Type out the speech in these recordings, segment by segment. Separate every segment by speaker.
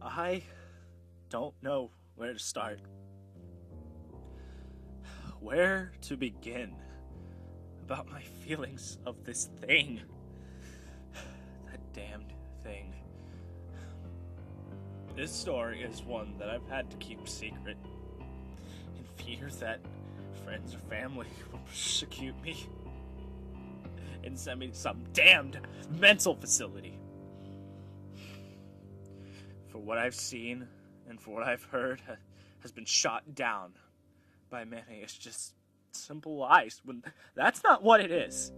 Speaker 1: I don't know where to start. Where to begin about my feelings of this thing. That damned thing. This story is one that I've had to keep secret, in fear that friends or family will persecute me and send me to some damned mental facility. For what I've seen and for what I've heard has been shot down by many. It's just simple lies when that's not what it is.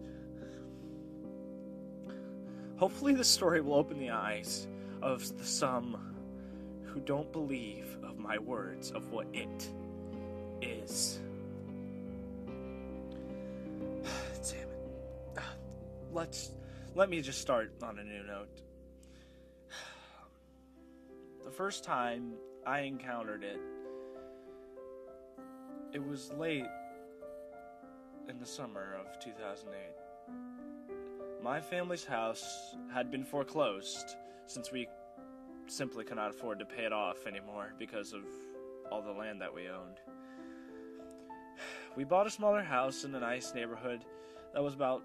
Speaker 1: Hopefully this story will open the eyes of some who don't believe of my words of what it is. Damn it. Let me just start on a new note. The first time I encountered it, it was late in the summer of 2008. My family's house had been foreclosed since we simply could not afford to pay it off anymore because of all the land that we owned. We bought a smaller house in a nice neighborhood that was about,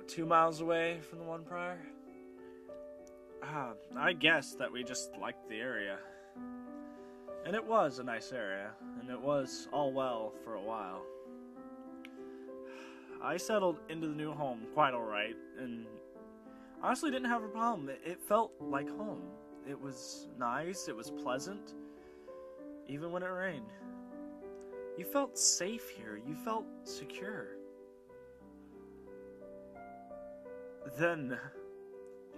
Speaker 1: 2 miles away from the one prior. I guess that we just liked the area. And it was a nice area, and it was all well for a while. I settled into the new home quite alright, and honestly didn't have a problem. It felt like home. It was nice, it was pleasant, even when it rained. You felt safe here, you felt secure. Then,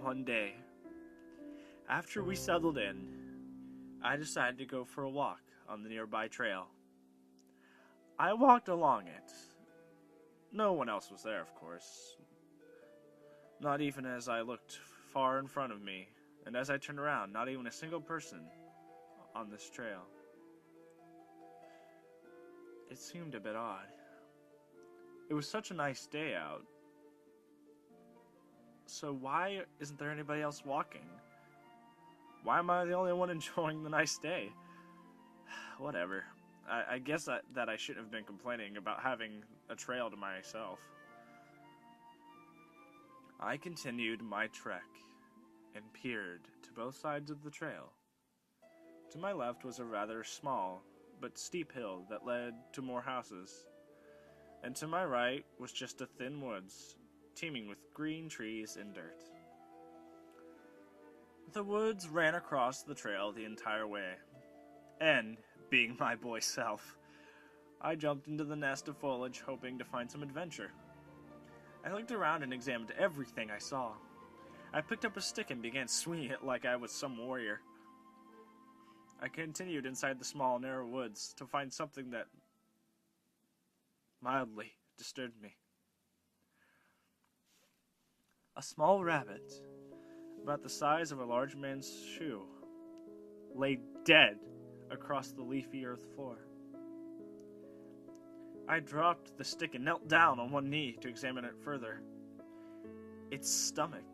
Speaker 1: one day, after we settled in, I decided to go for a walk on the nearby trail. I walked along it. No one else was there, of course. Not even as I looked far in front of me, and as I turned around, not even a single person on this trail. It seemed a bit odd. It was such a nice day out. So why isn't there anybody else walking? Why am I the only one enjoying the nice day? Whatever. I guess that I shouldn't have been complaining about having a trail to myself. I continued my trek and peered to both sides of the trail. To my left was a rather small but steep hill that led to more houses, and to my right was just a thin woods, teeming with green trees and dirt. The woods ran across the trail the entire way, and, being my boy self, I jumped into the nest of foliage hoping to find some adventure. I looked around and examined everything I saw. I picked up a stick and began swinging it like I was some warrior. I continued inside the small, narrow woods to find something that mildly disturbed me. A small rabbit, about the size of a large man's shoe, lay dead across the leafy earth floor. I dropped the stick and knelt down on one knee to examine it further. Its stomach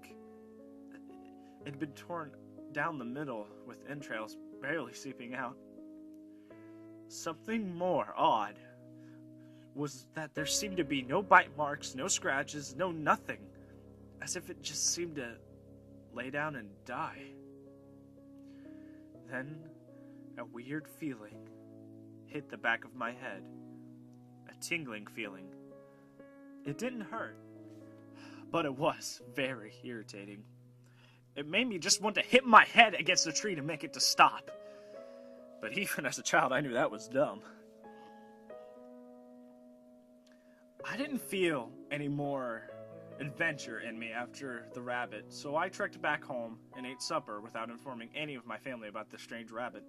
Speaker 1: had been torn down the middle with entrails barely seeping out. Something more odd was that there seemed to be no bite marks, no scratches, no nothing, as if it just seemed to lay down and die. Then a weird feeling hit the back of my head. A tingling feeling. It didn't hurt, but it was very irritating. It made me just want to hit my head against a tree to make it to stop. But even as a child, I knew that was dumb. I didn't feel any more adventure in me after the rabbit, so I trekked back home and ate supper without informing any of my family about the strange rabbit.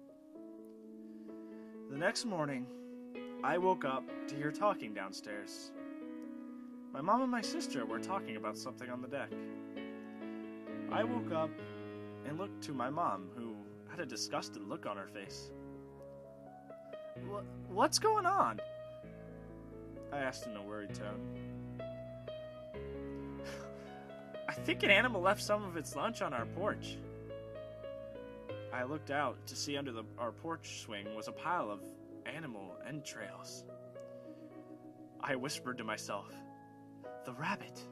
Speaker 1: The next morning, I woke up to hear talking downstairs. My mom and my sister were talking about something on the deck. I woke up and looked to my mom, who had a disgusted look on her face. What's going on? I asked in a worried tone. I think an animal left some of its lunch on our porch. I looked out to see under our porch swing was a pile of animal entrails. I whispered to myself, "The rabbit."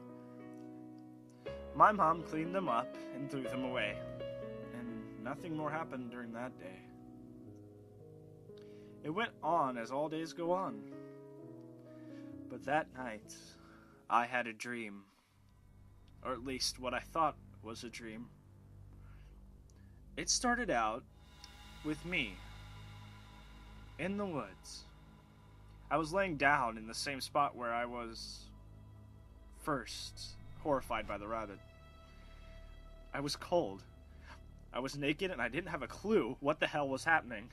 Speaker 1: My mom cleaned them up and threw them away, and nothing more happened during that day. It went on as all days go on. But that night, I had a dream. Or at least what I thought was a dream. It started out with me in the woods. I was laying down in the same spot where I was first horrified by the rabbit. I was cold. I was naked and I didn't have a clue what the hell was happening.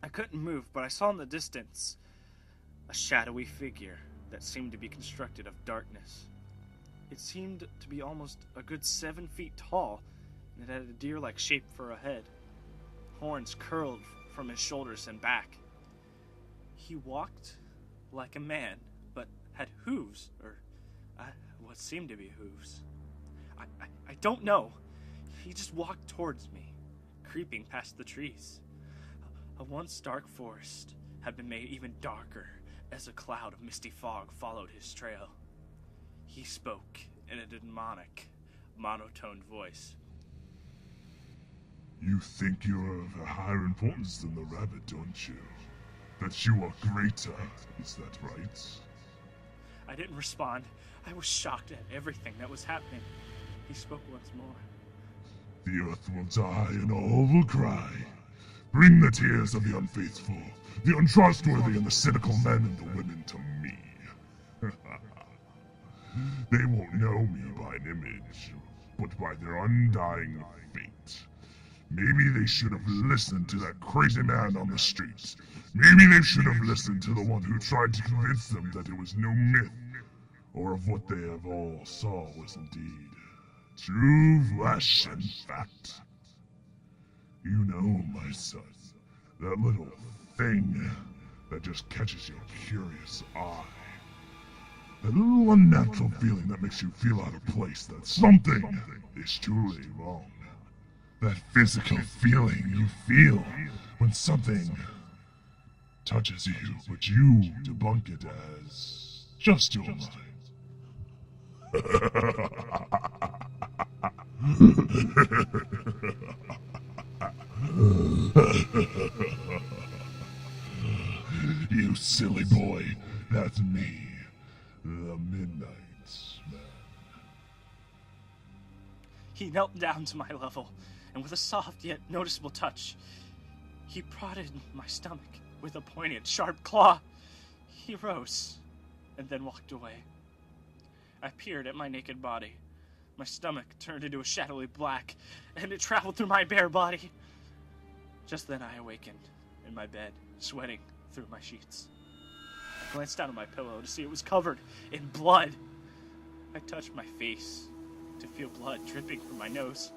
Speaker 1: I couldn't move, but I saw in the distance a shadowy figure that seemed to be constructed of darkness. It seemed to be almost a good 7 feet tall, and it had a deer-like shape for a head. Horns curled from his shoulders and back. He walked like a man, but had hooves, or what seemed to be hooves. I don't know. He just walked towards me, creeping past the trees. A once dark forest had been made even darker as a cloud of misty fog followed his trail. He spoke in a demonic, monotone voice.
Speaker 2: You think you're of a higher importance than the rabbit, don't you? That you are greater, is that right?
Speaker 1: I didn't respond. I was shocked at everything that was happening. He spoke once more.
Speaker 2: The earth will die and all will cry. Bring the tears of the unfaithful, the untrustworthy, and the cynical men and the women to me. They won't know me by an image, but by their undying fate. Maybe they should have listened to that crazy man on the streets. Maybe they should have listened to the one who tried to convince them that it was no myth, or of what they have all saw was indeed true flesh and fact. You know, my son, that little thing that just catches your curious eye. That little unnatural feeling that makes you feel out of place, that something is truly wrong. That physical feeling you feel when something touches you, but you debunk it as just your mind. You silly boy, that's me, the Midnight Man.
Speaker 1: He knelt down to my level, and with a soft yet noticeable touch, he prodded my stomach with a pointed, sharp claw. He rose, and then walked away. I peered at my naked body. My stomach turned into a shadowy black, and it traveled through my bare body. Just then I awakened in my bed, sweating through my sheets. I glanced down at my pillow to see it was covered in blood. I touched my face to feel blood dripping from my nose.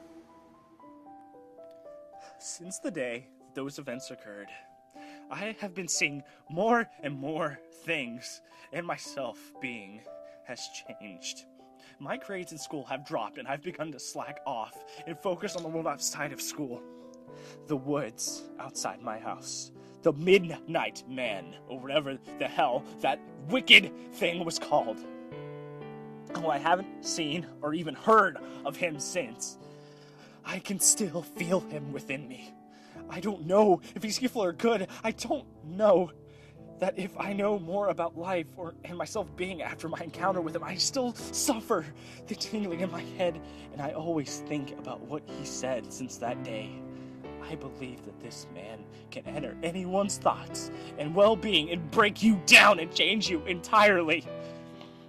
Speaker 1: Since the day those events occurred, I have been seeing more and more things, and my self-being has changed. My grades in school have dropped, and I've begun to slack off and focus on the world outside of school. The woods outside my house. The Midnight Man, or whatever the hell that wicked thing was called. Oh, I haven't seen or even heard of him since. I can still feel him within me. I don't know if he's evil or good. I don't know that if I know more about life and myself being after my encounter with him, I still suffer the tingling in my head, and I always think about what he said since that day. I believe that this man can enter anyone's thoughts and well-being and break you down and change you entirely.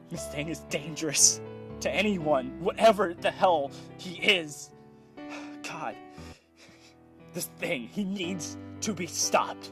Speaker 1: This thing is dangerous to anyone, whatever the hell he is. God, this thing, he needs to be stopped.